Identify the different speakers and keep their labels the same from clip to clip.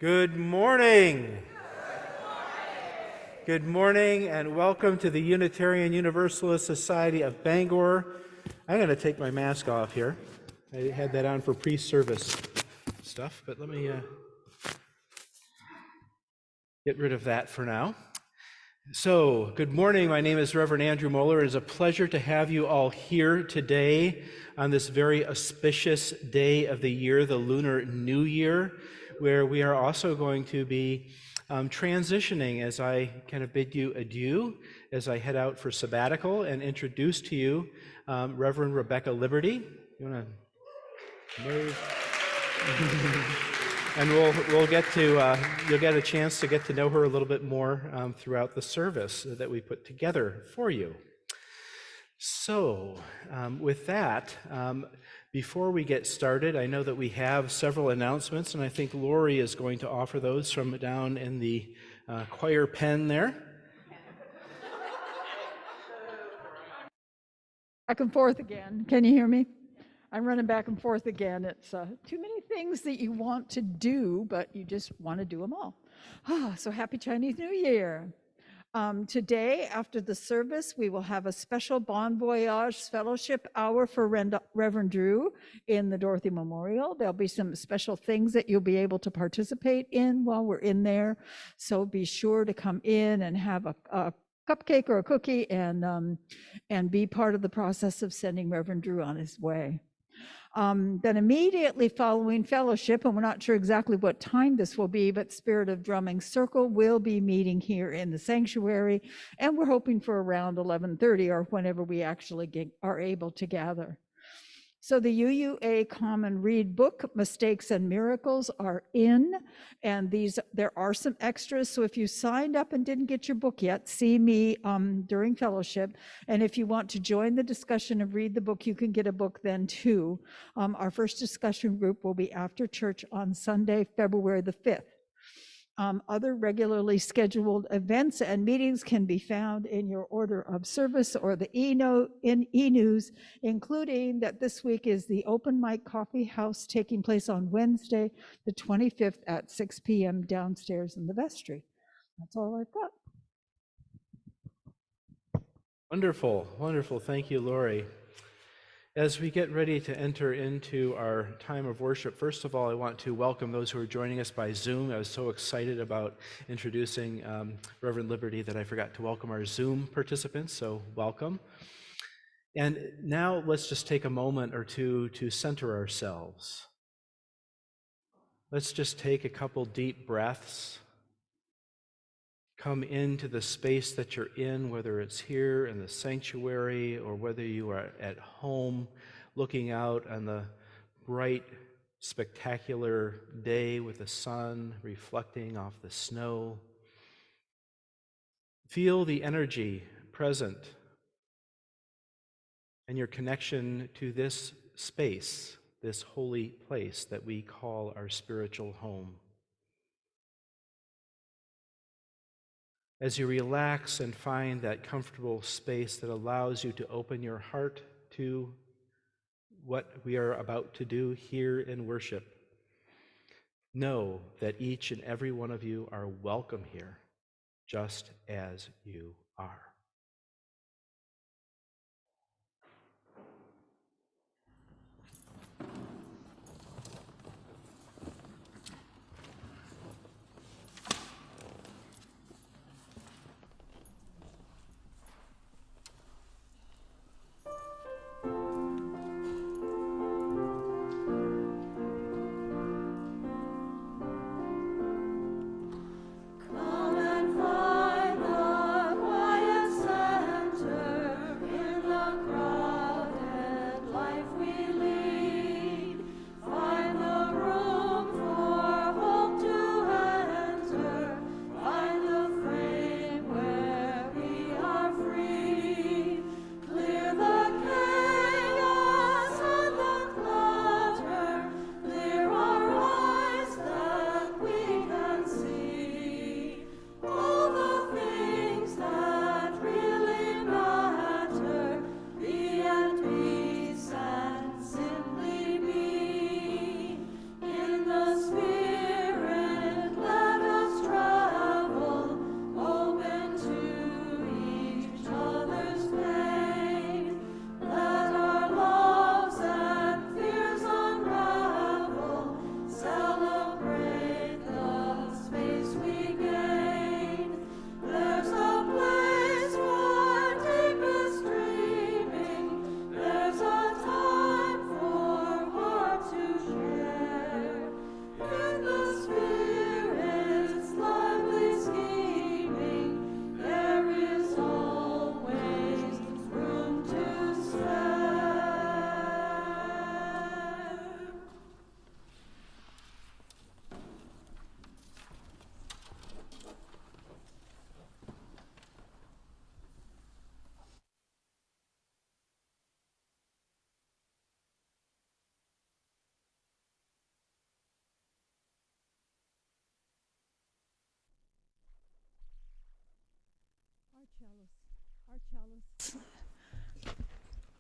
Speaker 1: Good morning. Good morning and welcome to the Unitarian Universalist Society of Bangor. I'm going to take my mask off here. I had that on for pre-service stuff, but let me get rid of that for now. So, good morning. My name is Reverend Andrew Moeller. It is a pleasure to have you all here today on this very auspicious day of the year, the Lunar New Year, where we are also going to be transitioning as I kind of bid you adieu as I head out for sabbatical and introduce to you Reverend Rebecca Liberty. You want to move? And we'll get to, you'll get a chance to get to know her a little bit more throughout the service that we put together for you. So with that, before we get started, I know that we have several announcements, and I think Lori is going to offer those from down in the choir pen there.
Speaker 2: Back and forth again. Can you hear me? I'm running back and forth again. It's too many things that you want to do, but you just want to do them all. So happy Chinese New Year. Today, after the service, we will have a special Bon Voyage Fellowship Hour for Reverend Drew in the Dorothy Memorial. There'll be some special things that you'll be able to participate in while we're in there. So be sure to come in and have a cupcake or a cookie and be part of the process of sending Reverend Drew on his way. Then immediately following fellowship, and we're not sure exactly what time this will be, but Spirit of Drumming Circle will be meeting here in the sanctuary, and we're hoping for around 11:30 or whenever we actually are able to gather. So the UUA Common Read book, Mistakes and Miracles, are in, and there are some extras. So if you signed up and didn't get your book yet, see me during fellowship. And if you want to join the discussion and read the book, you can get a book then too. Our first discussion group will be after church on Sunday, February the 5th. Other regularly scheduled events and meetings can be found in your order of service or the e-news, including that this week is the Open Mic Coffee House taking place on Wednesday, the 25th at 6 p.m. downstairs in the vestry. That's all I've got.
Speaker 1: Wonderful, wonderful. Thank you, Lori. As we get ready to enter into our time of worship, first of all, I want to welcome those who are joining us by Zoom. I was so excited about introducing Reverend Liberty that I forgot to welcome our Zoom participants, so welcome. And now let's just take a moment or two to center ourselves. Let's just take a couple deep breaths. Come into the space that you're in, whether it's here in the sanctuary or whether you are at home looking out on the bright, spectacular day with the sun reflecting off the snow. Feel the energy present and your connection to this space, this holy place that we call our spiritual home. As you relax and find that comfortable space that allows you to open your heart to what we are about to do here in worship, know that each and every one of you are welcome here, just as you are.
Speaker 3: Come and find the quiet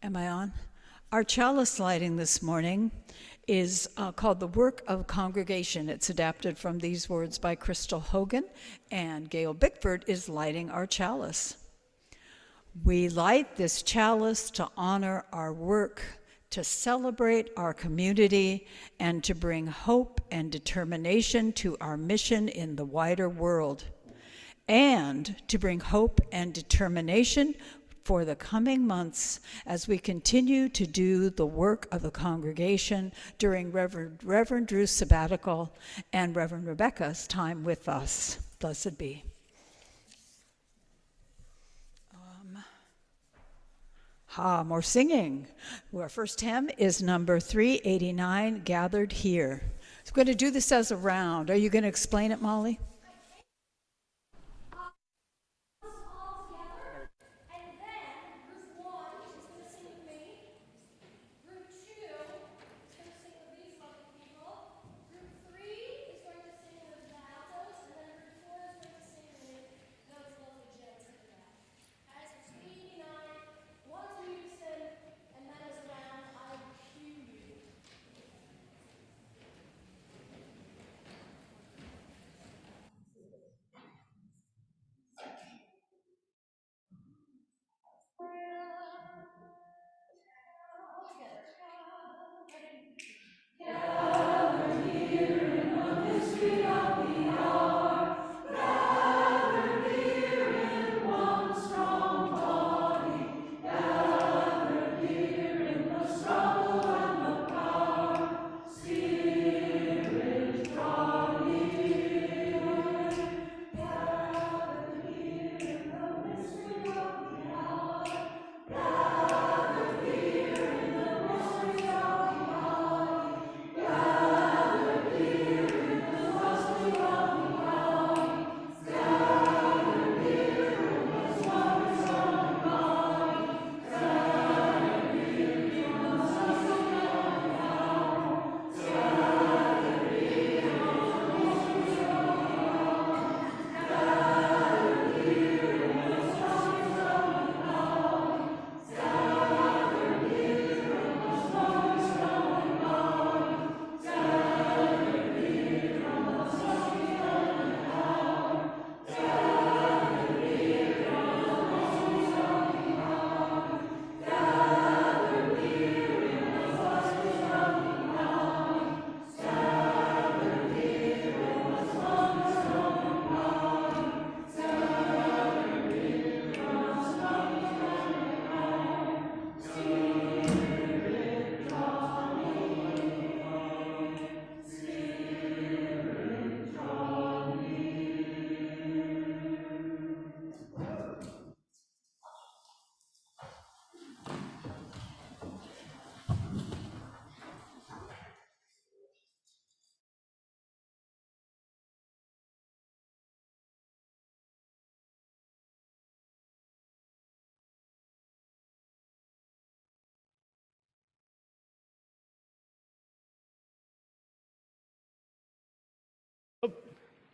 Speaker 2: Am I on? Our chalice lighting this morning is called The Work of Congregation. It's adapted from these words by Crystal Hogan, and Gail Bickford is lighting our chalice. We light this chalice to honor our work, to celebrate our community, and to bring hope and determination to our mission in the wider world, and to bring hope and determination for the coming months as we continue to do the work of the congregation during Reverend Drew's sabbatical and Reverend Rebecca's time with us. Blessed be. More singing. Our first hymn is number 389, Gathered Here. So we're going to do this as a round. Are you going to explain it, Molly?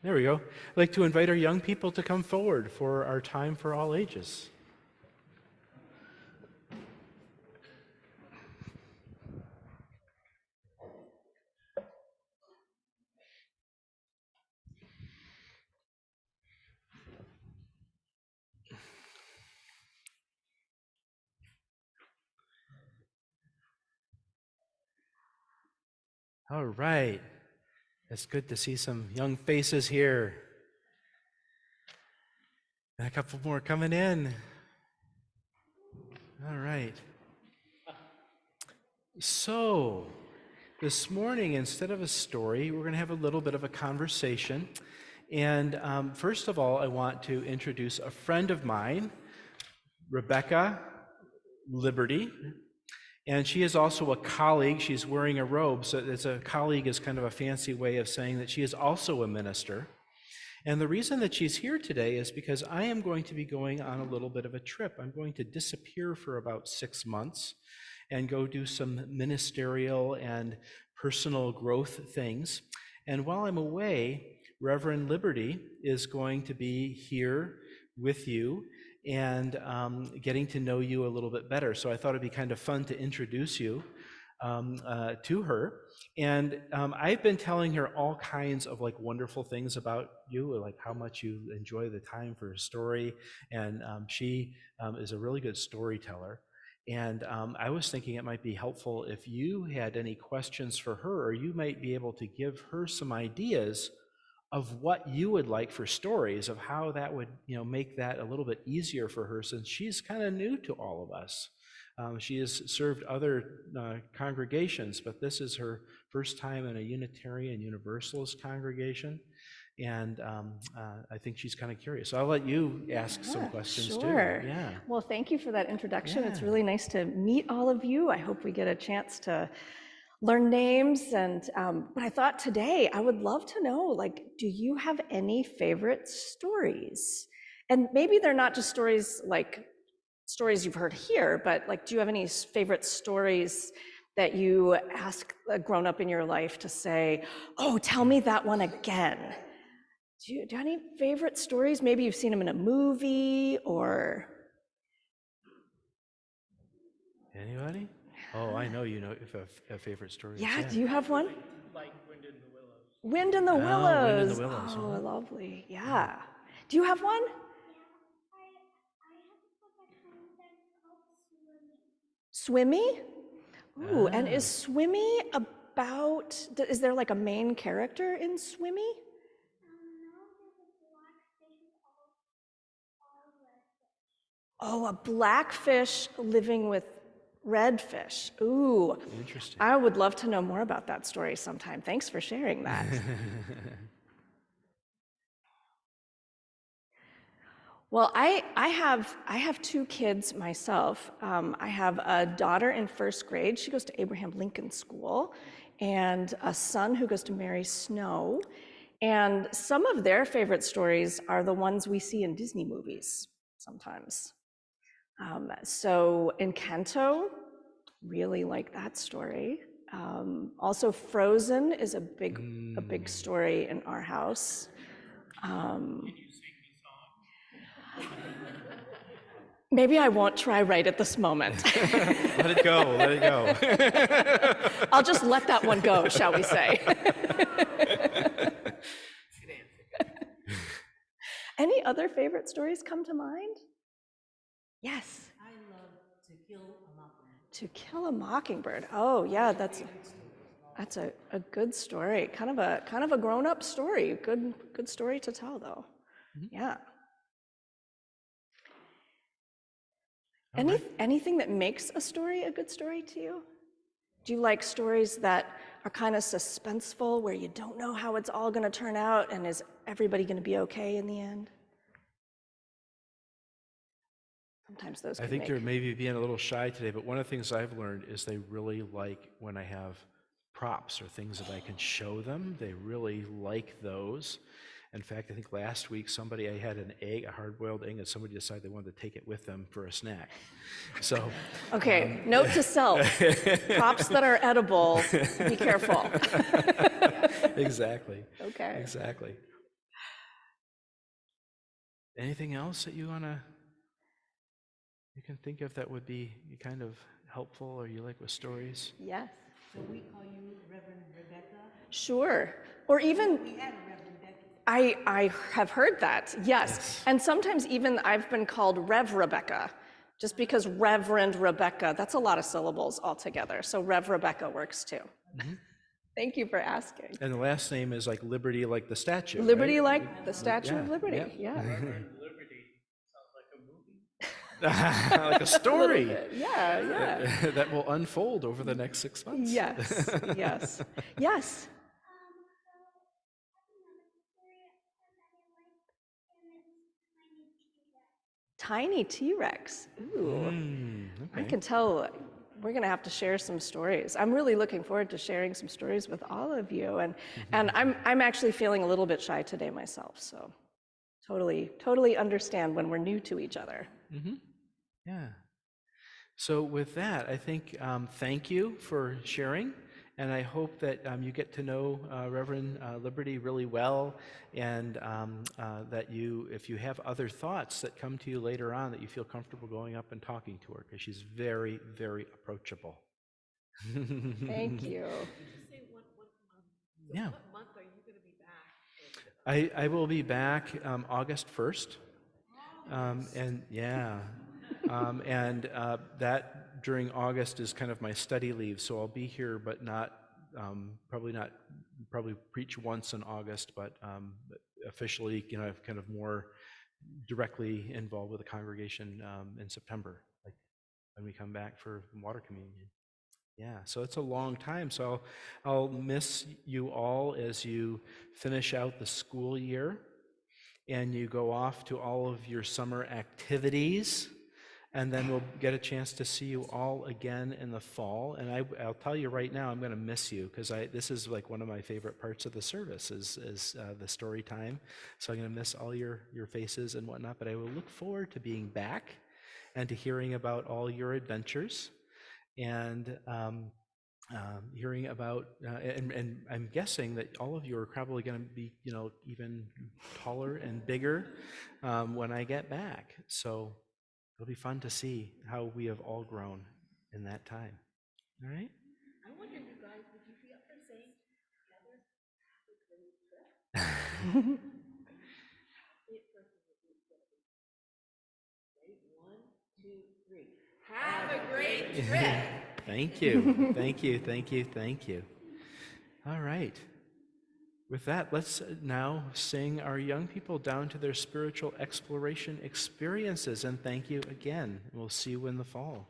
Speaker 1: There we go. I'd like to invite our young people to come forward for our time for all ages. All right. It's good to see some young faces here. And a couple more coming in. All right. So, this morning, instead of a story, we're going to have a little bit of a conversation. And first of all, I want to introduce a friend of mine, Rebecca Liberty. And she is also a colleague. She's wearing a robe, so it's a colleague is kind of a fancy way of saying that she is also a minister. And the reason that she's here today is because I am going to be going on a little bit of a trip. I'm going to disappear for about 6 months and go do some ministerial and personal growth things. And while I'm away, Reverend Liberty is going to be here with you. and getting to know you a little bit better. So I thought it'd be kind of fun to introduce you to her. And I've been telling her all kinds of like wonderful things about you, like how much you enjoy the time for a story. And she is a really good storyteller. And I was thinking it might be helpful if you had any questions for her, or you might be able to give her some ideas of what you would like for stories, of how that would, make that a little bit easier for her, since she's kind of new to all of us. She has served other congregations, but this is her first time in a Unitarian Universalist congregation, and I think she's kind of curious. So I'll let you ask some questions
Speaker 3: sure.
Speaker 1: too. Yeah.
Speaker 3: Well, thank you for that introduction. It's
Speaker 1: Yeah.
Speaker 3: really nice to meet all of you. I hope we get a chance to learn names. And but I thought today I would love to know, like, do you have any favorite stories? And maybe they're not just stories like stories you've heard here, but like, do you have any favorite stories that you ask a grown-up in your life to say, oh, tell me that one again? Do you have any favorite stories? Maybe you've seen them in a movie or...
Speaker 1: Anybody? Oh, I know you know if a favorite story.
Speaker 3: Yeah, do you have one?
Speaker 4: Like Wind in the Willows.
Speaker 3: Wind in the
Speaker 1: Wind in
Speaker 3: Willows.
Speaker 1: the Willows,
Speaker 3: Oh,
Speaker 1: uh-huh.
Speaker 3: lovely. Yeah. Do you have one? Swimmy? Ooh, and is Swimmy about, is there like a main character in Swimmy? Oh, a blackfish living with redfish. Ooh.
Speaker 1: Interesting.
Speaker 3: I would love to know more about that story sometime. Thanks for sharing that. Well, I have two kids myself. I have a daughter in first grade. She goes to Abraham Lincoln School, and a son who goes to Mary Snow. And some of their favorite stories are the ones we see in Disney movies sometimes. So Encanto, really like that story. Also Frozen is a big story in our house.
Speaker 4: Can you sing me song?
Speaker 3: Maybe I won't try right at this moment.
Speaker 1: Let it go, let it go.
Speaker 3: I'll just let that one go, shall we say. Any other favorite stories come to mind? Yes.
Speaker 5: I love To Kill a Mockingbird.
Speaker 3: To Kill a Mockingbird. Oh yeah, that's a good story. Kind of a grown-up story. Good story to tell though. Yeah. Anything that makes a story a good story to you? Do you like stories that are kind of suspenseful, where you don't know how it's all going to turn out, and is everybody going to be okay in the end? Sometimes those
Speaker 1: I think you're maybe being a little shy today, but one of the things I've learned is they really like when I have props or things that I can show them. They really like those. In fact, I think last week I had an egg, a hard-boiled egg, and somebody decided they wanted to take it with them for a snack. So,
Speaker 3: okay, note to self, props that are edible, be careful.
Speaker 1: Exactly.
Speaker 3: Okay.
Speaker 1: Exactly. Anything else that you can think of that would be kind of helpful, or you like with stories?
Speaker 3: Yes.
Speaker 5: So we call you Reverend Rebecca.
Speaker 3: Sure. Or even,
Speaker 5: We had a Reverend Becky.
Speaker 3: I have heard that, yes. And sometimes even I've been called Rev Rebecca, just because Reverend Rebecca, that's a lot of syllables altogether. So Rev Rebecca works too. Mm-hmm. Thank you for asking.
Speaker 1: And the last name is like Liberty, like the statue.
Speaker 3: Liberty,
Speaker 1: right?
Speaker 3: like the Statue of Liberty, yeah.
Speaker 4: Reverend Liberty sounds like a movie.
Speaker 1: Like a story.
Speaker 3: Yeah.
Speaker 1: That will unfold over the next 6 months.
Speaker 3: Yes. Yes. Tiny T-Rex. Ooh.
Speaker 1: Okay.
Speaker 3: I can tell we're going to have to share some stories. I'm really looking forward to sharing some stories with all of you. And I'm actually feeling a little bit shy today myself. So totally understand when we're new to each other.
Speaker 1: Mm-hmm. Yeah. So with that, I think thank you for sharing. And I hope that you get to know Reverend Liberty really well, and that you, if you have other thoughts that come to you later on, that you feel comfortable going up and talking to her, because she's very, very approachable.
Speaker 3: Thank you.
Speaker 5: Could you say what month? So
Speaker 1: Yeah.
Speaker 5: what month are you going to be back?
Speaker 1: I will be back August 1st. And yeah, that during August is kind of my study leave, so I'll be here, but probably preach once in August, but officially, kind of more directly involved with the congregation in September, like when we come back for water communion. Yeah, so it's a long time. So I'll miss you all as you finish out the school year and you go off to all of your summer activities, and then we'll get a chance to see you all again in the fall. And I'll tell you right now, I'm going to miss you, because this is like one of my favorite parts of the service is the story time. So I'm going to miss all your faces and whatnot, but I will look forward to being back and to hearing about all your adventures, and hearing about, and I'm guessing that all of you are probably going to be, even taller and bigger when I get back. So it'll be fun to see how we have all grown in that time. All right?
Speaker 5: I wonder, you guys, would you be up for saying together, have a great trip? Say it first and repeat together. Ready? 1, 2, 3. Have a great trip.
Speaker 1: Thank you. Thank you. Thank you. Thank you. All right. With that, let's now sing our young people down to their spiritual exploration experiences. And thank you again. We'll see you in the fall.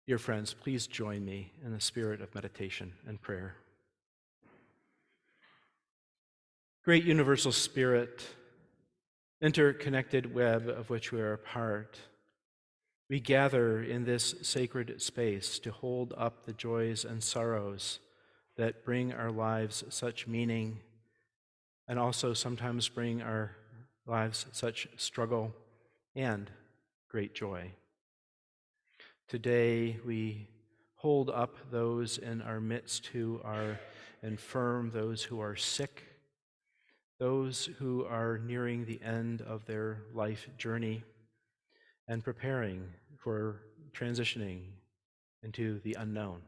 Speaker 1: Dear friends, please join me in the spirit of meditation and prayer. Great universal spirit, interconnected web of which we are a part, we gather in this sacred space to hold up the joys and sorrows that bring our lives such meaning, and also sometimes bring our lives such struggle and great joy. Today we hold up those in our midst who are infirm, those who are sick, those who are nearing the end of their life journey and preparing for transitioning into the unknown.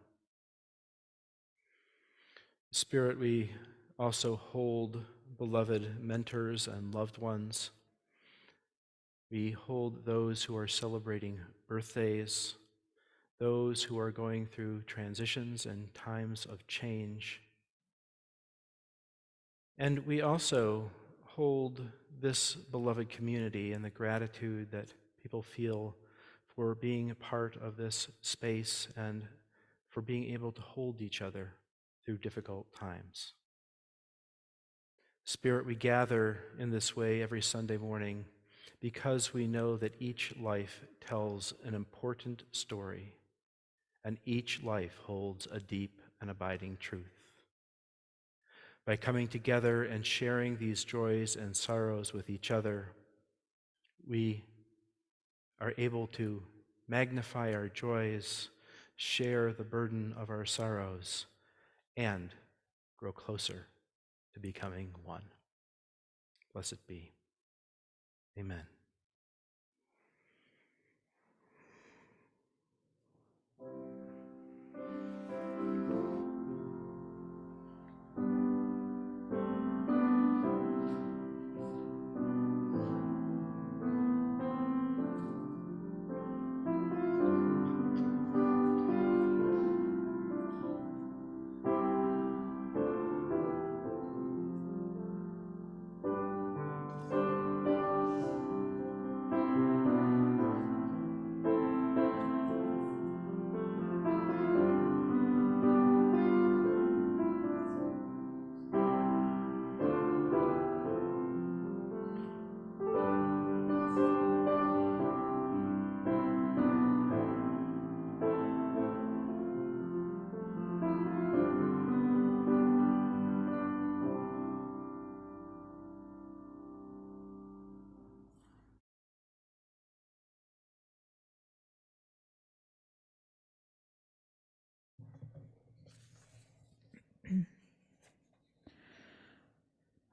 Speaker 1: Spirit, we also hold beloved mentors and loved ones. We hold those who are celebrating birthdays, those who are going through transitions and times of change. And we also hold this beloved community and the gratitude that people feel for being a part of this space and for being able to hold each other through difficult times. Spirit, we gather in this way every Sunday morning because we know that each life tells an important story, and each life holds a deep and abiding truth. By coming together and sharing these joys and sorrows with each other, we are able to magnify our joys, share the burden of our sorrows, and grow closer to becoming one. Blessed be. Amen.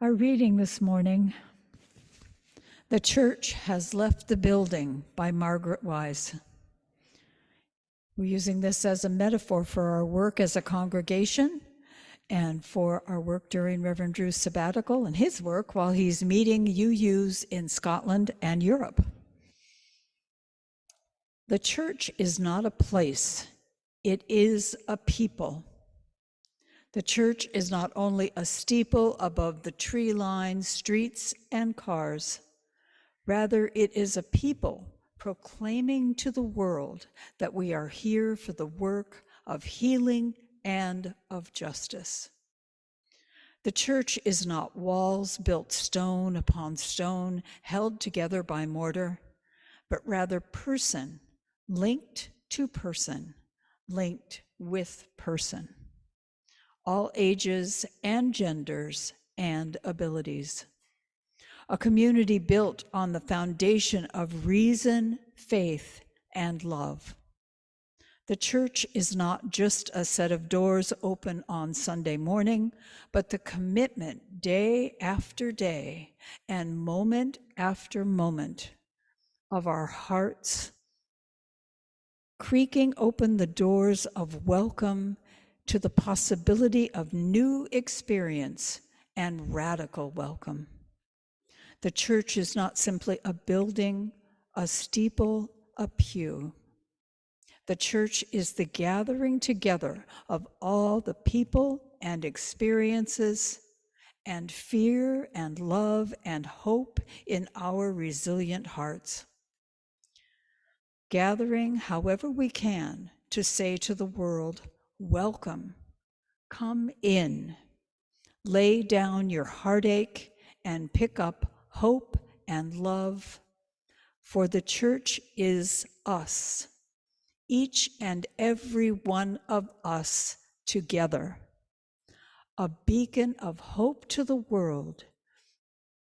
Speaker 2: Our reading this morning, "The Church Has Left the Building" by Margaret Wise. We're using this as a metaphor for our work as a congregation and for our work during Reverend Drew's sabbatical and his work while he's meeting UUs in Scotland and Europe. The church is not a place, it is a people. The church is not only a steeple above the tree-lined streets and cars. Rather, it is a people proclaiming to the world that we are here for the work of healing and of justice. The church is not walls built stone upon stone, held together by mortar, but rather person, linked to person, linked with person. All ages and genders and abilities. A community built on the foundation of reason, faith, and love. The church is not just a set of doors open on Sunday morning, but the commitment day after day and moment after moment of our hearts, creaking open the doors of welcome to the possibility of new experience and radical welcome. The church is not simply a building, a steeple, a pew. The church is the gathering together of all the people and experiences and fear and love and hope in our resilient hearts. Gathering however we can to say to the world, welcome, come in, lay down your heartache and pick up hope and love, for the church is us, each and every one of us together, a beacon of hope to the world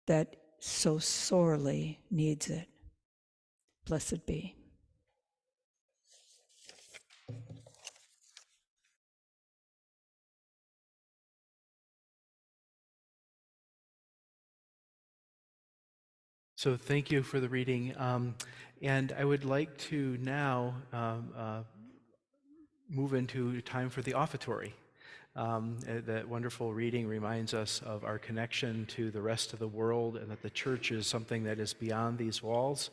Speaker 2: that so sorely needs it. Blessed be.
Speaker 1: So thank you for the reading. And I would like to now move into time for the offertory. That wonderful reading reminds us of our connection to the rest of the world and that the church is something that is beyond these walls.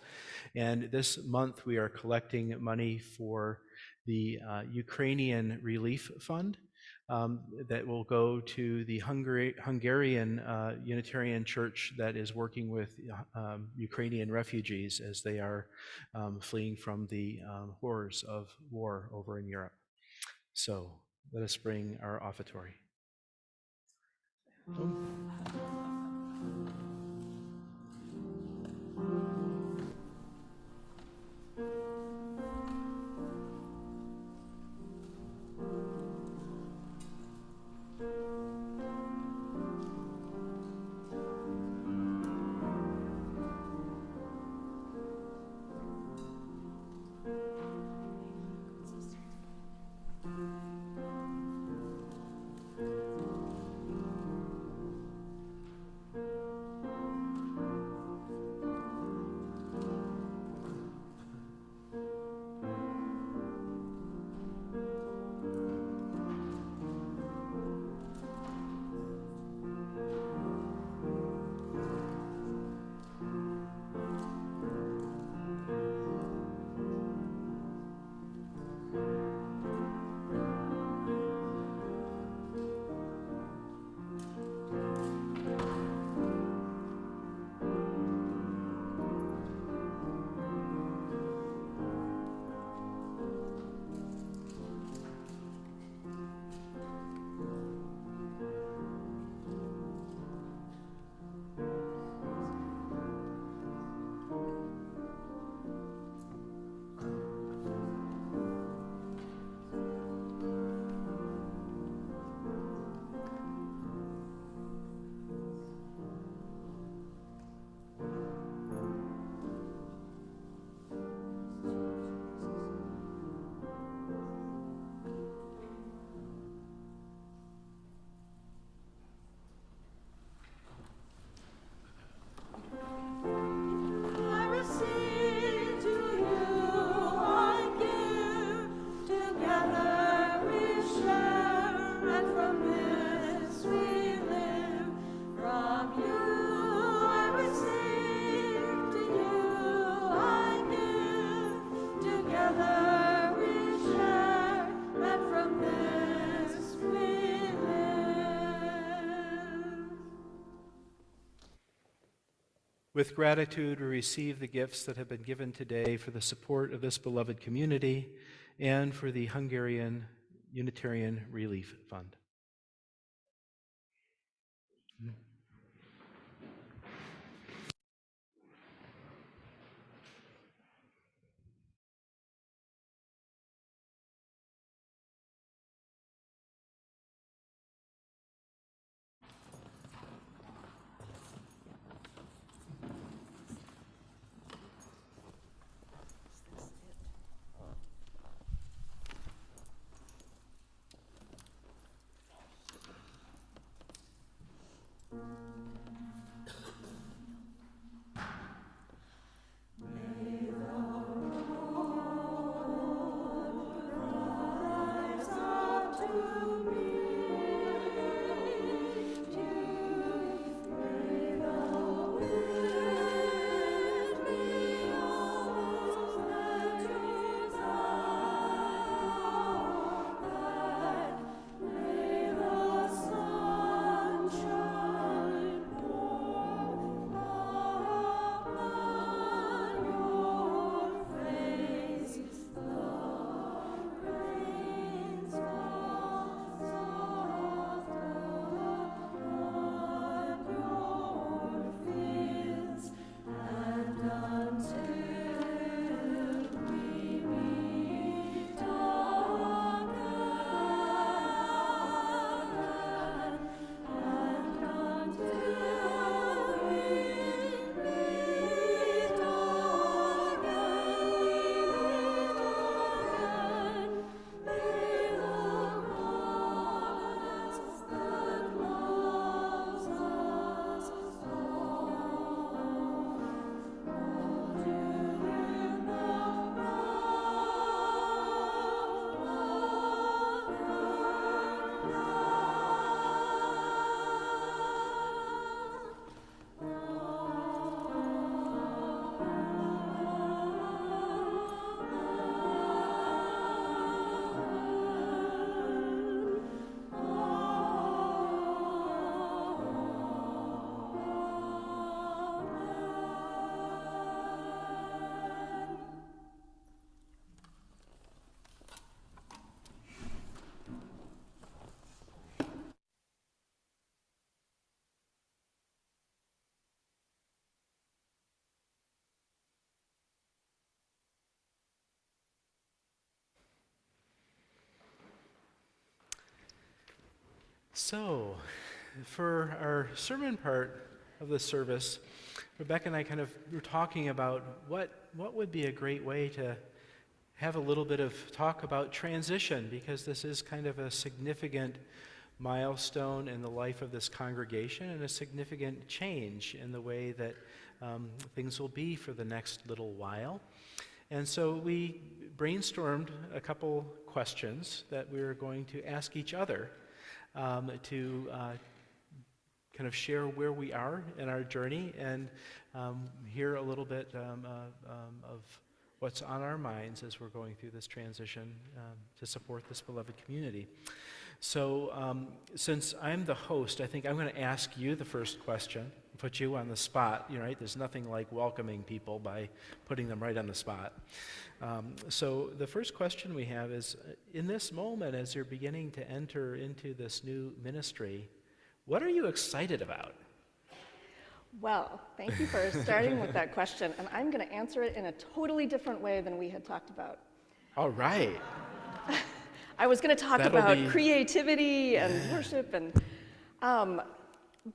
Speaker 1: And this month we are collecting money for the Ukrainian Relief Fund that will go to the Hungarian Unitarian Church that is working with Ukrainian refugees as they are fleeing from the horrors of war over in Europe. So let us bring our offertory. With gratitude, we receive the gifts that have been given today for the support of this beloved community and for the Hungarian Unitarian Relief Fund. So, for our sermon part of the service, Rebecca and I kind of were talking about what would be a great way to have a little bit of talk about transition, because this is kind of a significant milestone in the life of this congregation and a significant change in the way that things will be for the next little while. And so we brainstormed a couple questions that we were going to ask each other to kind of share where we are in our journey and hear a little bit of what's on our minds as we're going through this transition to support this beloved community. So since I'm the host, I think I'm going to ask you the first question, put you on the spot. You're right, there's nothing like welcoming people by putting them right on the spot. So the first question we have is, in this moment, as you're beginning to enter into this new ministry, what are you excited about?
Speaker 3: Well, thank you for starting with that question, and I'm going to answer it in a totally different way than we had talked about.
Speaker 1: All right.
Speaker 3: I was going to talk
Speaker 1: That'll
Speaker 3: about
Speaker 1: be-
Speaker 3: creativity and worship,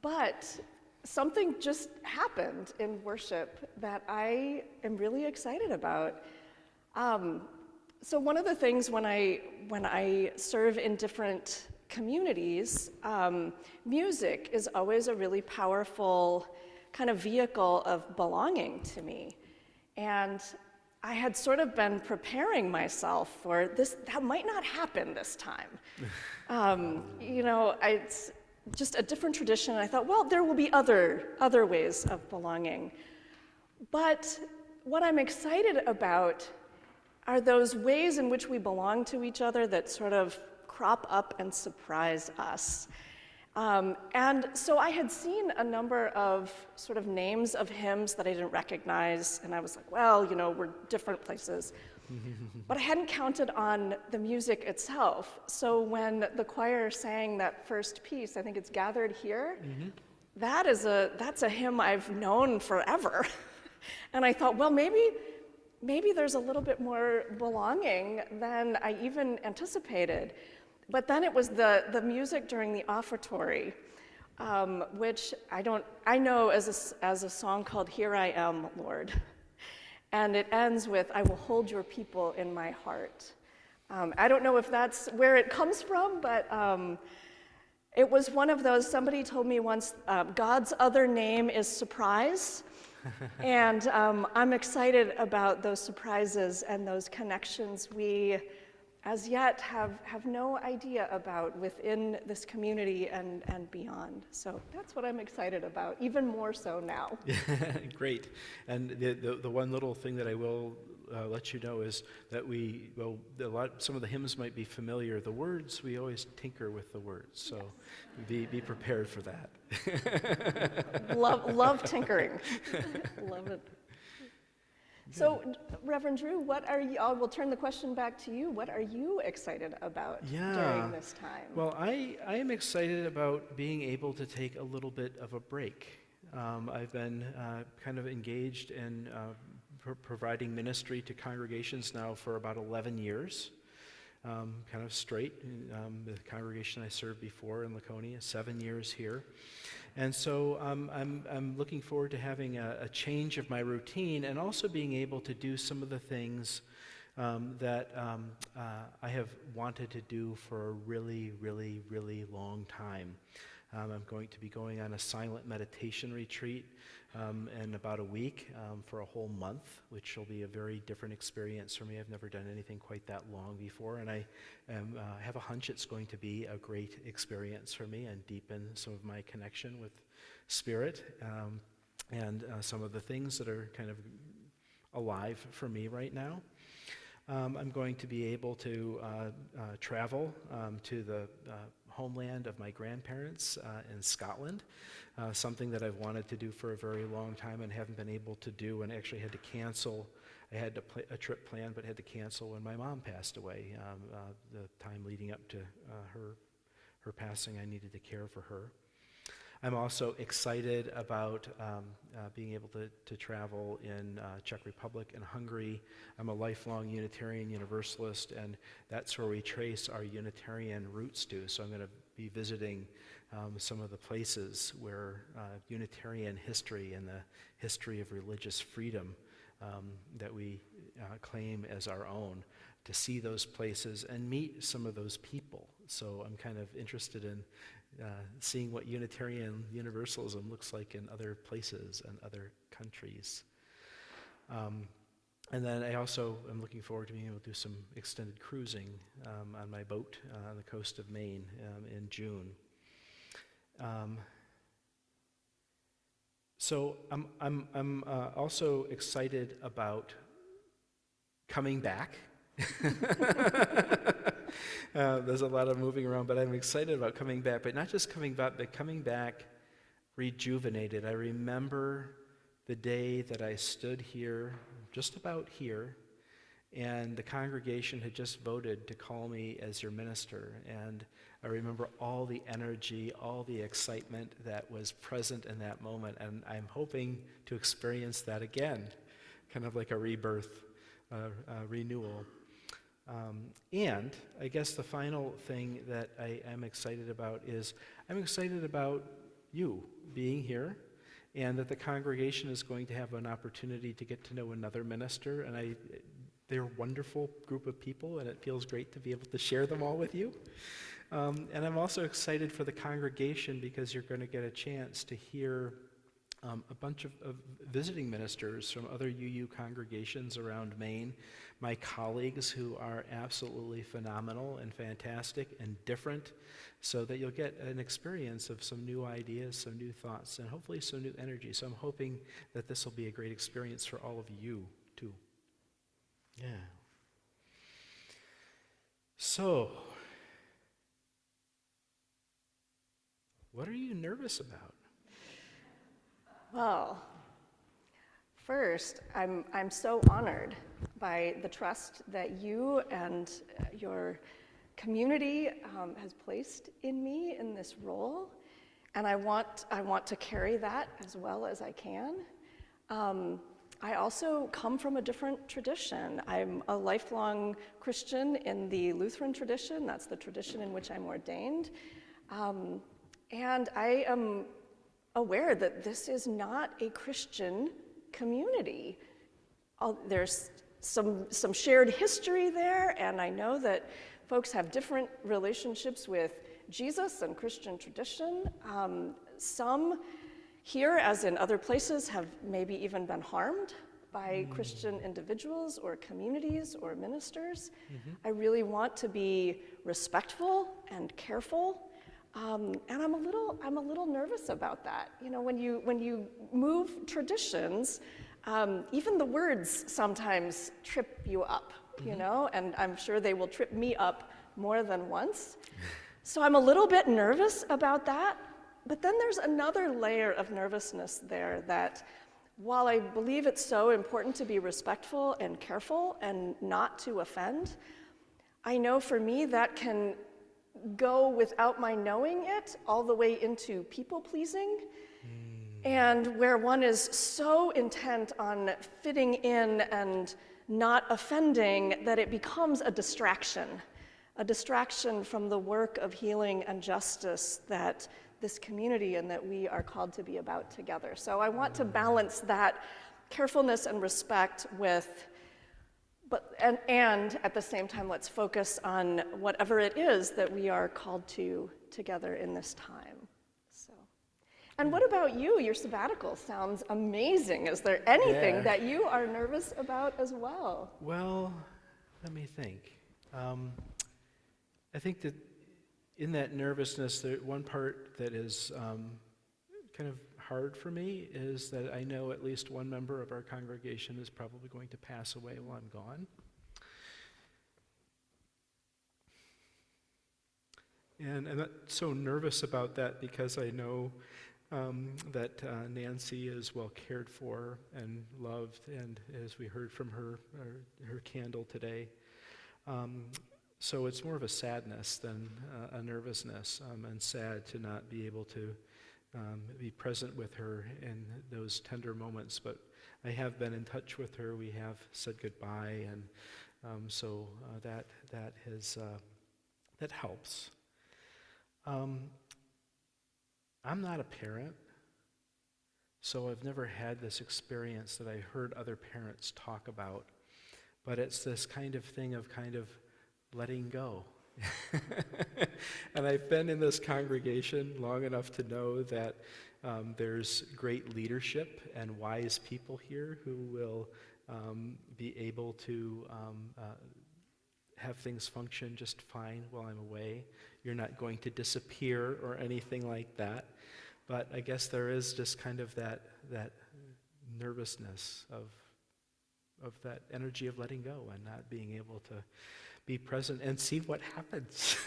Speaker 3: but something just happened in worship that I am really excited about. So one of the things when I serve in different communities, music is always a really powerful kind of vehicle of belonging to me. And I had sort of been preparing myself for this. That might not happen this time. It's just a different tradition. And I thought, well, there will be other ways of belonging. But what I'm excited about are those ways in which we belong to each other that sort of crop up and surprise us. And so I had seen a number of sort of names of hymns that I didn't recognize, and I was like, well, you know, we're different places. But I hadn't counted on the music itself. So when the choir sang that first piece, I think it's Gathered Here, that's a hymn I've known forever. And I thought, well, maybe there's a little bit more belonging than I even anticipated. But then it was the music during the offertory, which I know as a song called Here I Am, Lord. And it ends with, I will hold your people in my heart. I don't know if that's where it comes from, but it was one of those, somebody told me once, God's other name is surprise. And I'm excited about those surprises and those connections we, as yet, have no idea about within this community and beyond. So that's what I'm excited about, even more so now.
Speaker 1: Great. And the one little thing that I will let you know is that some of the hymns might be familiar. The words, we always tinker with the words, so be prepared for that.
Speaker 3: Love tinkering. Love it. So, Reverend Drew, what are you? I will turn the question back to you. What are you excited about during this time?
Speaker 1: Well, I am excited about being able to take a little bit of a break. I've been kind of engaged in providing ministry to congregations now for about 11 years, kind of straight. The congregation I served before in Laconia, 7 years here. And so I'm looking forward to having a change of my routine and also being able to do some of the things that I have wanted to do for a really, really, really long time. I'm going to be going on a silent meditation retreat in about a week for a whole month, which will be a very different experience for me. I've never done anything quite that long before, and I have a hunch it's going to be a great experience for me and deepen some of my connection with Spirit and some of the things that are kind of alive for me right now. I'm going to be able to travel to the homeland of my grandparents in Scotland, something that I've wanted to do for a very long time and haven't been able to do, and actually had to cancel. I had a trip planned, but had to cancel when my mom passed away. The time leading up to her passing, I needed to care for her. I'm also excited about being able to travel in Czech Republic and Hungary. I'm a lifelong Unitarian Universalist, and that's where we trace our Unitarian roots to. So I'm going to be visiting some of the places where Unitarian history and the history of religious freedom that we claim as our own, to see those places and meet some of those people. So I'm kind of interested in seeing what Unitarian Universalism looks like in other places and other countries. And then I also am looking forward to being able to do some extended cruising on my boat on the coast of Maine in June. So I'm also excited about coming back. There's a lot of moving around, but I'm excited about coming back. But not just coming back, but coming back rejuvenated. I remember the day that I stood here, just about here, and the congregation had just voted to call me as your minister. And I remember all the energy, all the excitement that was present in that moment. And I'm hoping to experience that again, kind of like a rebirth, renewal. And I guess the final thing that I am excited about is I'm excited about you being here, and that the congregation is going to have an opportunity to get to know another minister. And they're a wonderful group of people, and it feels great to be able to share them all with you. And I'm also excited for the congregation because you're going to get a chance to hear a bunch of visiting ministers from other UU congregations around Maine, my colleagues who are absolutely phenomenal and fantastic and different, so that you'll get an experience of some new ideas, some new thoughts, and hopefully some new energy. So I'm hoping that this will be a great experience for all of you, too. Yeah. So, nervous about?
Speaker 3: Well, first, I'm so honored by the trust that you and your community has placed in me in this role, and I want to carry that as well as I can. I also come from a different tradition. I'm a lifelong Christian in the Lutheran tradition. That's the tradition in which I'm ordained. And I am aware that this is not a Christian community. There's some shared history there, and I know that folks have different relationships with Jesus and Christian tradition. Some here, as in other places, have maybe even been harmed by Christian individuals or communities or ministers. I really want to be respectful and careful, and I'm a little nervous about that. You know, when you move traditions, even the words sometimes trip you up. You know, and I'm sure they will trip me up more than once. So I'm a little bit nervous about that. But then there's another layer of nervousness there that, while I believe it's so important to be respectful and careful and not to offend, I know for me that can go without my knowing it all the way into people-pleasing, and where one is so intent on fitting in and not offending that it becomes a distraction from the work of healing and justice that this community and that we are called to be about together. So I want to balance that carefulness and respect with, and at the same time, let's focus on whatever it is that we are called to together in this time. So, and what about you? Your sabbatical sounds amazing. Is there anything that you are nervous about as well?
Speaker 1: Well, let me think. I think that in that nervousness, one part that is kind of hard for me is that I know at least one member of our congregation is probably going to pass away while I'm gone. And I'm not so nervous about that because I know that Nancy is well cared for and loved, and as we heard from her candle today. So it's more of a sadness than a nervousness, and sad to not be able to be present with her in those tender moments. But I have been in touch with her. We have said goodbye, and so that helps. I'm not a parent, so I've never had this experience that I heard other parents talk about. But it's this kind of thing of kind of letting go. And I've been in this congregation long enough to know that there's great leadership and wise people here who will be able to have things function just fine while I'm away. You're not going to disappear or anything like that. But I guess there is just kind of that nervousness of that energy of letting go and not being able to be present and see what happens.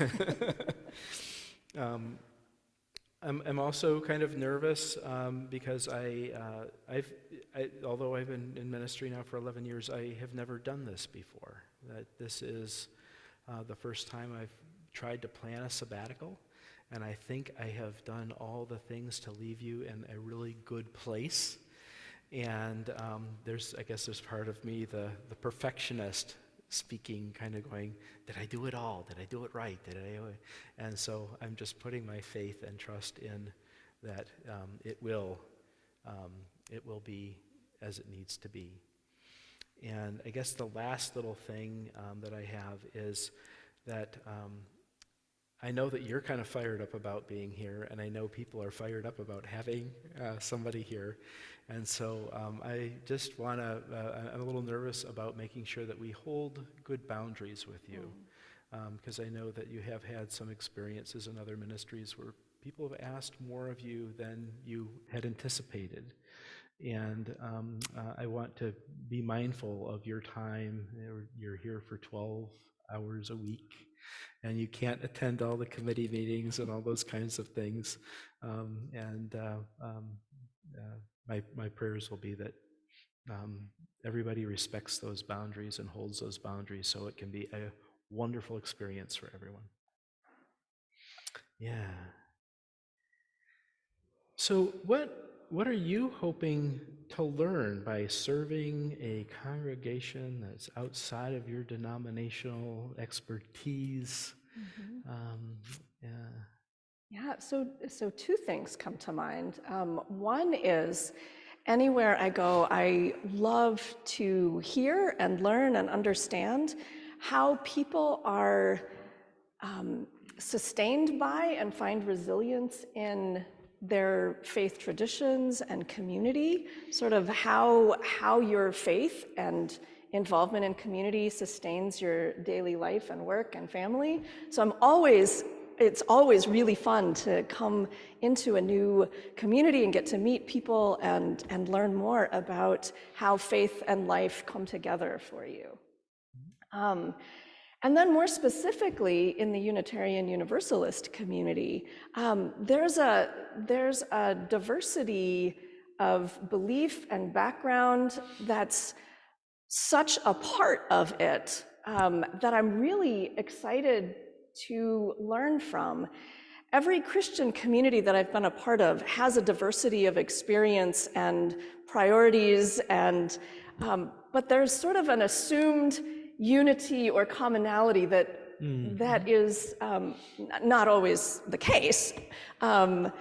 Speaker 1: I'm also kind of nervous because although I've been in ministry now for 11 years, I have never done this before. That this is the first time I've tried to plan a sabbatical, and I think I have done all the things to leave you in a really good place. And I guess there's part of me, the perfectionist, speaking, kind of going, did I do it all? Did I do it right? And so I'm just putting my faith and trust in that it will be as it needs to be. And I guess the last little thing that I have is that I know that you're kind of fired up about being here, and I know people are fired up about having somebody here. And so I just want to, I'm a little nervous about making sure that we hold good boundaries with you, because I know that you have had some experiences in other ministries where people have asked more of you than you had anticipated. And I want to be mindful of your time. You're here for 12 hours a week, and you can't attend all the committee meetings and all those kinds of things. My prayers will be that everybody respects those boundaries and holds those boundaries so it can be a wonderful experience for everyone. Yeah. So what are you hoping to learn by serving a congregation that's outside of your denominational expertise? Yeah.
Speaker 3: Yeah, so two things come to mind. One is anywhere I go, I love to hear and learn and understand how people are sustained by and find resilience in their faith traditions and community, sort of how your faith and involvement in community sustains your daily life and work and family. So it's always really fun to come into a new community and get to meet people and learn more about how faith and life come together for you. And then more specifically in the Unitarian Universalist community, there's a diversity of belief and background that's such a part of it that I'm really excited to learn from. Every Christian community that I've been a part of has a diversity of experience and priorities, but there's sort of an assumed unity or commonality that is not always the case. And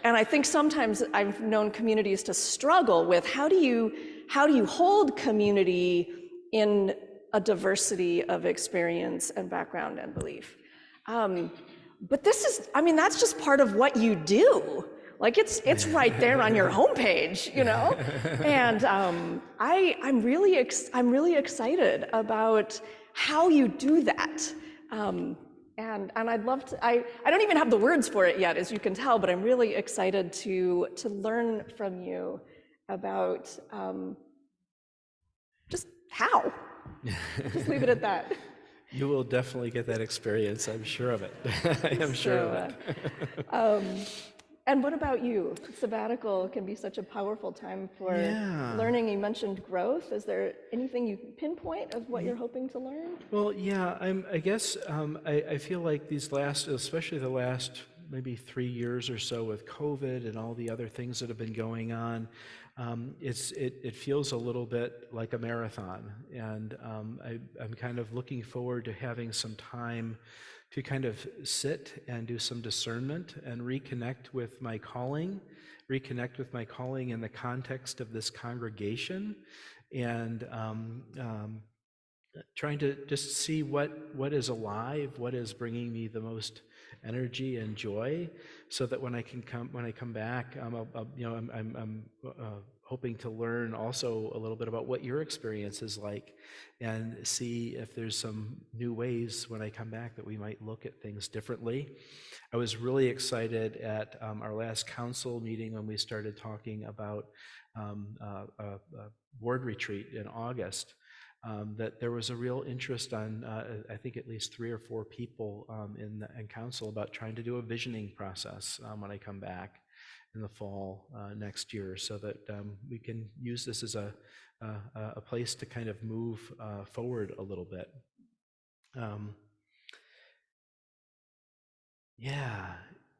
Speaker 3: I think sometimes I've known communities to struggle with how do you hold community in a diversity of experience and background and belief. But that's just part of what you do. Like it's right there on your homepage, you know? And I'm really excited about how you do that. And I'd love to, I don't even have the words for it yet, as you can tell, but I'm really excited to learn from you about just how. Just leave it at that.
Speaker 1: You will definitely get that experience, I'm sure of it. I am sure of it.
Speaker 3: And what about you? Sabbatical can be such a powerful time for learning. You mentioned growth. Is there anything you can pinpoint of what you're hoping to learn?
Speaker 1: Well, yeah, I guess I feel like especially the last maybe 3 years or so with COVID and all the other things that have been going on, it feels a little bit like a marathon, and I'm kind of looking forward to having some time to kind of sit and do some discernment and reconnect with my calling in the context of this congregation, and trying to just see what is alive, what is bringing me the most energy and joy, so that when I come back, I'm hoping to learn also a little bit about what your experience is like, and see if there's some new ways when I come back that we might look at things differently. I was really excited at our last council meeting when we started talking about a board retreat in August. That there was a real interest on, I think at least 3 or 4 people in council about trying to do a visioning process when I come back in the fall next year, so that we can use this as a place to kind of move forward a little bit.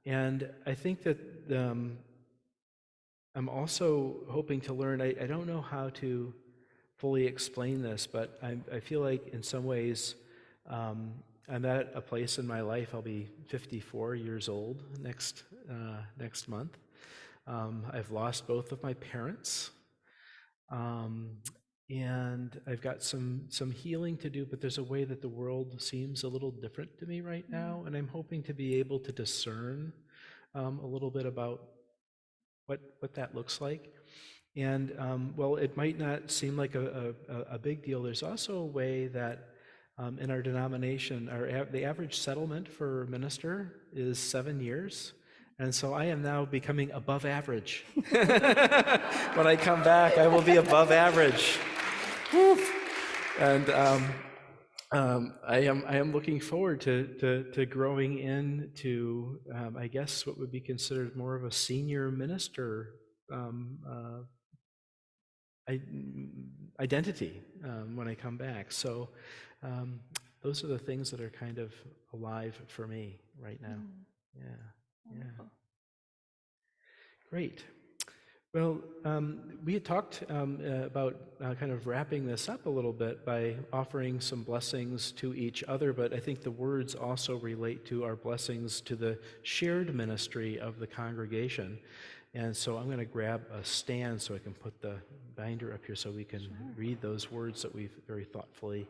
Speaker 1: And I think that I'm also hoping to learn, I don't know how to fully explain this, but I feel like in some ways I'm at a place in my life. I'll be 54 years old next month. I've lost both of my parents, and I've got some healing to do, but there's a way that the world seems a little different to me right now, and I'm hoping to be able to discern a little bit about what that looks like. And well, it might not seem like a big deal. There's also a way that in our denomination, the average settlement for a minister is 7 years. And so I am now becoming above average. When I come back, I will be above average. Woo. And I am looking forward to growing into, I guess, what would be considered more of a senior minister identity when I come back. So those are the things that are kind of alive for me right now. Yeah. Great. Well, we had talked about kind of wrapping this up a little bit by offering some blessings to each other, but I think the words also relate to our blessings to the shared ministry of the congregation. And so I'm going to grab a stand so I can put the binder up here so we can read those words that we've very thoughtfully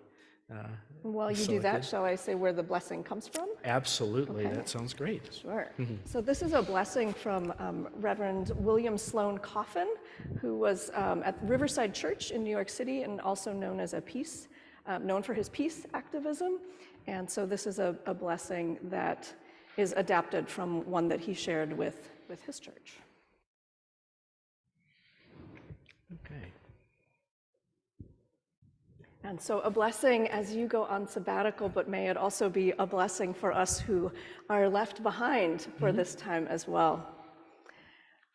Speaker 3: While you do that, shall I say where the blessing comes from?
Speaker 1: Absolutely,
Speaker 3: Okay.
Speaker 1: that sounds great.
Speaker 3: Sure. So this is a blessing from Reverend William Sloane Coffin, who was at Riverside Church in New York City and also known as known for his peace activism. And so this is a blessing that is adapted from one that he shared with his church.
Speaker 1: Okay.
Speaker 3: And so a blessing as you go on sabbatical, but may it also be a blessing for us who are left behind for this time as well.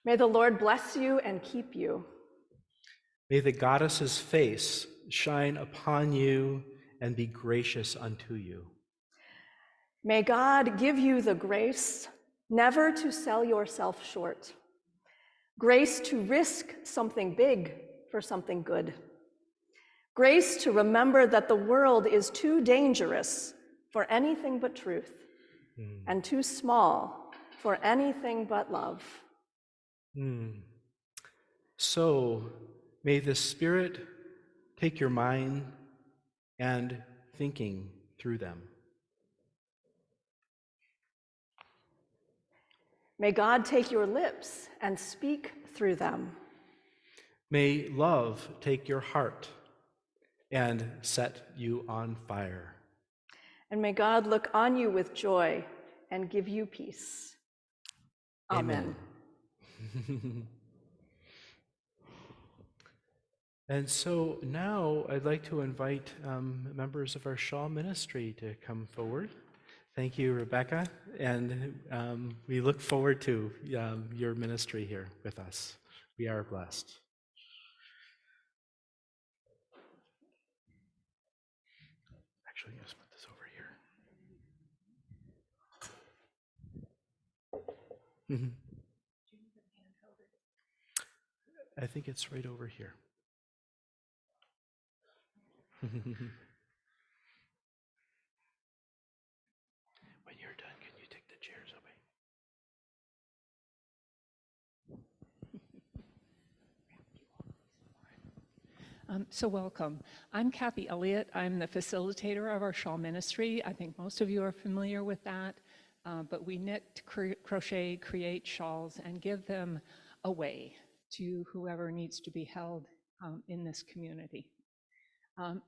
Speaker 3: May the Lord bless you and keep you.
Speaker 1: May the goddess's face shine upon you and be gracious unto you.
Speaker 3: May God give you the grace never to sell yourself short, grace to risk something big for something good, grace to remember that the world is too dangerous for anything but truth and too small for anything but love.
Speaker 1: So may the Spirit take your mind and thinking through them.
Speaker 3: May God take your lips and speak through them.
Speaker 1: May love take your heart and set you on fire.
Speaker 3: And may God look on you with joy and give you peace. Amen.
Speaker 1: And so now I'd like to invite members of our Shaw ministry to come forward. Thank you, Rebecca, and we look forward to your ministry here with us. We are blessed. Actually, let's put this over here. I think it's right over here. When you're done, can you take the chairs away?
Speaker 6: So welcome. I'm Kathy Elliott. I'm the facilitator of our shawl ministry. I think most of you are familiar with that, but we knit, crochet, create shawls and give them away to whoever needs to be held in this community.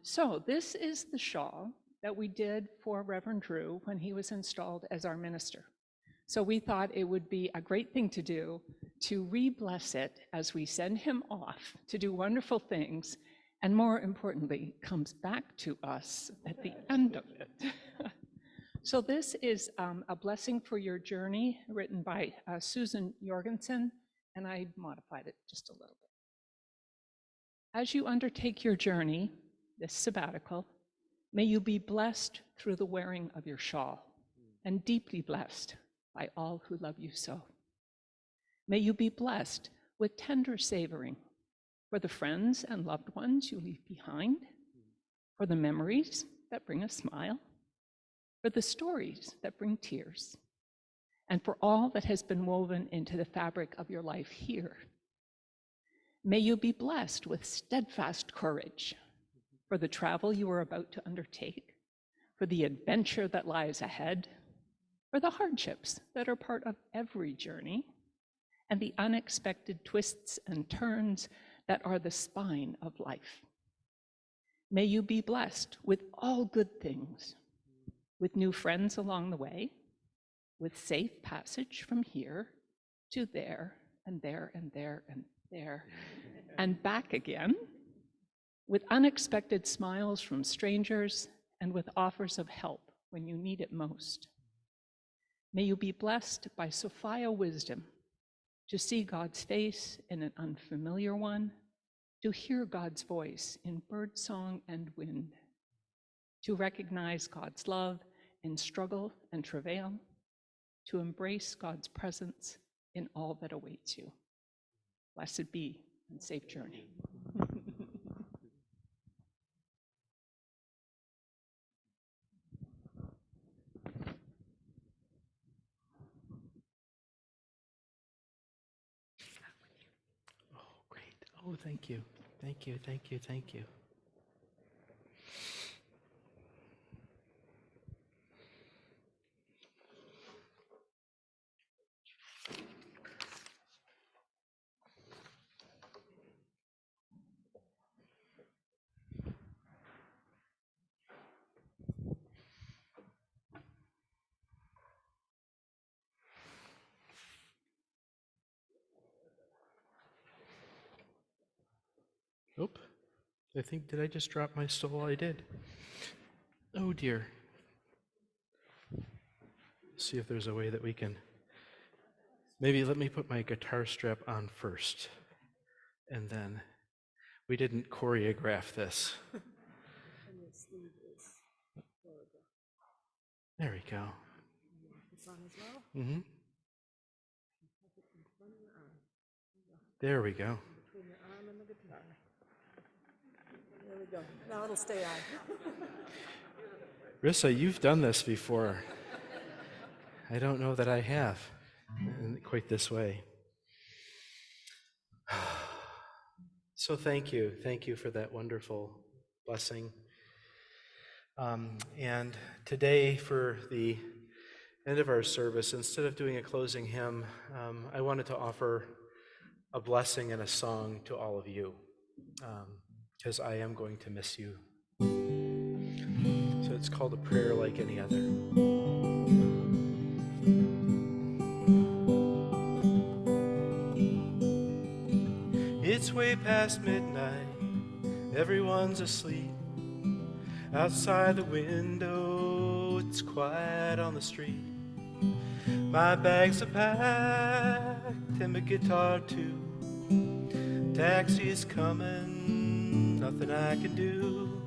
Speaker 6: So this is the shawl that we did for Reverend Drew when he was installed as our minister. So we thought it would be a great thing to do to re-bless it as we send him off to do wonderful things, and more importantly, comes back to us at the end of it. So this is a blessing for your journey written by Susan Jorgensen, and I modified it just a little bit. As you undertake your journey, this sabbatical, may you be blessed through the wearing of your shawl, and deeply blessed by all who love you so. May you be blessed with tender savoring for the friends and loved ones you leave behind, for the memories that bring a smile, for the stories that bring tears, and for all that has been woven into the fabric of your life here. May you be blessed with steadfast courage for the travel you are about to undertake, for the adventure that lies ahead, for the hardships that are part of every journey, and the unexpected twists and turns that are the spine of life. May you be blessed with all good things, with new friends along the way, with safe passage from here to there and there and there and there and back again, with unexpected smiles from strangers and with offers of help when you need it most. May you be blessed by Sophia wisdom to see God's face in an unfamiliar one, to hear God's voice in birdsong and wind, to recognize God's love in struggle and travail, to embrace God's presence in all that awaits you. Blessed be and safe journey.
Speaker 1: Oh, great. Oh, thank you. Thank you, thank you, thank you. Oop. Did I just drop my stole? I did. Oh dear. See if there's a way that we can, maybe let me put my guitar strap on first. And then, we didn't choreograph this. There we go. Mm-hmm. There we go.
Speaker 5: Between your arm and the guitar. There we go. Now it'll stay on.
Speaker 1: Rissa, you've done this before. I don't know that I have in quite this way. So thank you. Thank you for that wonderful blessing. And today, for the end of our service, instead of doing a closing hymn, I wanted to offer a blessing and a song to all of you, because I am going to miss you. So it's called A Prayer Like Any Other. It's way past midnight, everyone's asleep. Outside the window, it's quiet on the street. My bags are packed and my guitar too. Taxi's coming, nothing I can do.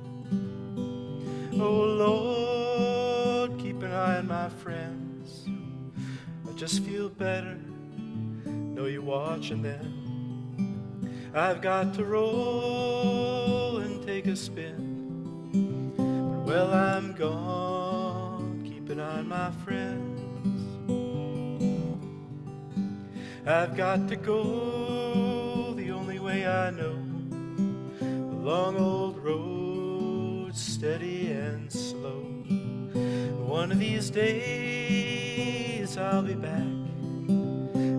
Speaker 1: Oh Lord, keep an eye on my friends. I just feel better, know you're watching them. I've got to roll and take a spin. But well, I'm gone, keep an eye on my friends. I've got to go the only way I know. The long old road, steady and slow. One of these days I'll be back.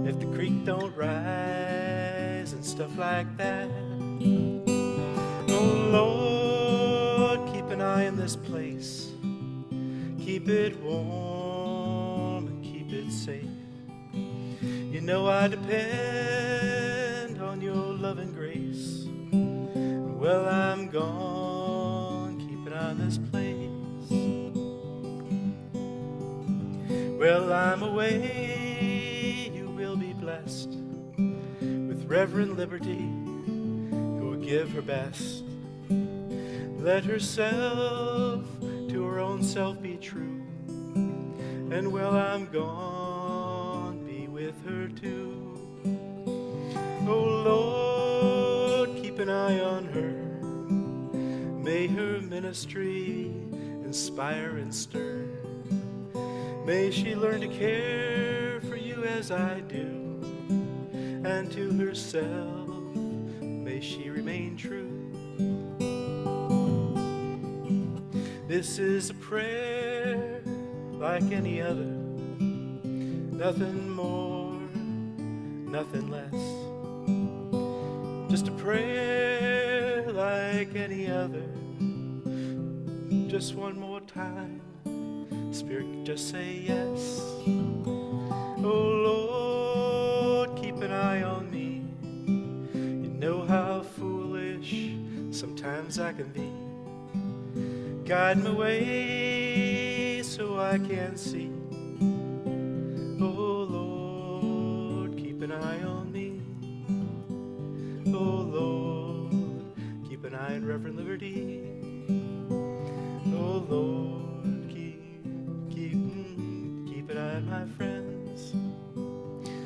Speaker 1: If the creek don't rise and stuff like that. Oh Lord, keep an eye on this place. Keep it warm and keep it safe. You know I depend on your love and grace. Well, I'm gone, keep an eye on this place. Well, I'm away, you will be blessed with Reverend Liberty, who will give her best. Let herself to her own self be true. And well, I'm gone, be with her too. Oh Lord, keep an eye on her. May her ministry inspire and stir. May she learn to care for you as I do. And to herself, may she remain true. This is a prayer like any other. Nothing more, nothing less. Just a prayer like any other. Just one more time, Spirit, just say yes. times I can thee. Guide my way so I can see. Oh Lord, keep an eye on me. Oh Lord, keep an eye on Reverend Liberty. Oh Lord, keep an eye on my friends.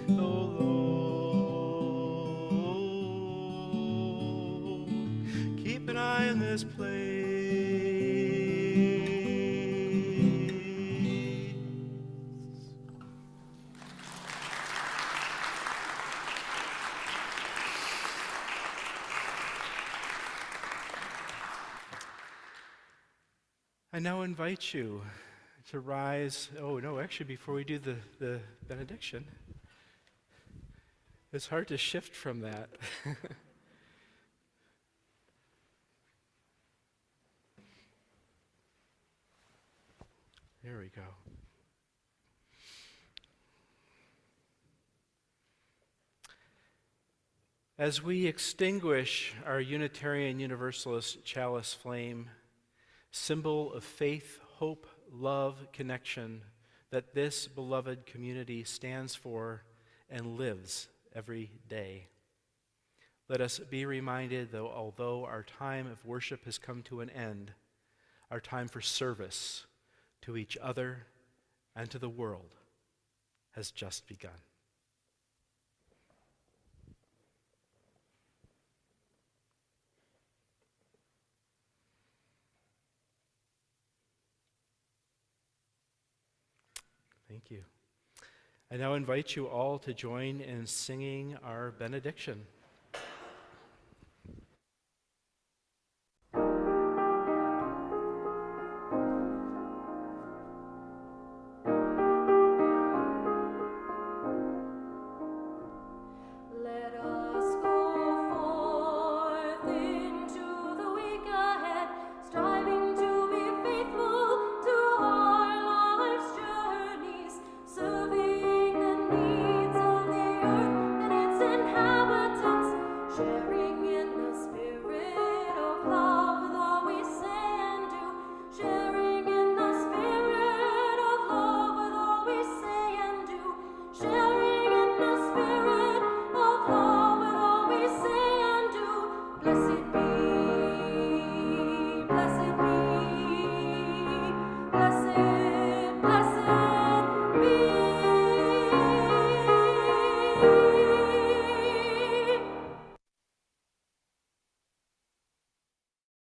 Speaker 1: Oh Lord, keep an eye on this place. I now invite you to rise. Oh, no, actually, before we do the benediction, it's hard to shift from that. There we go. As we extinguish our Unitarian Universalist chalice flame, symbol of faith, hope, love, connection, that this beloved community stands for and lives every day. Let us be reminded, though, although our time of worship has come to an end, our time for service to each other and to the world has just begun. Thank you. I now invite you all to join in singing our benediction.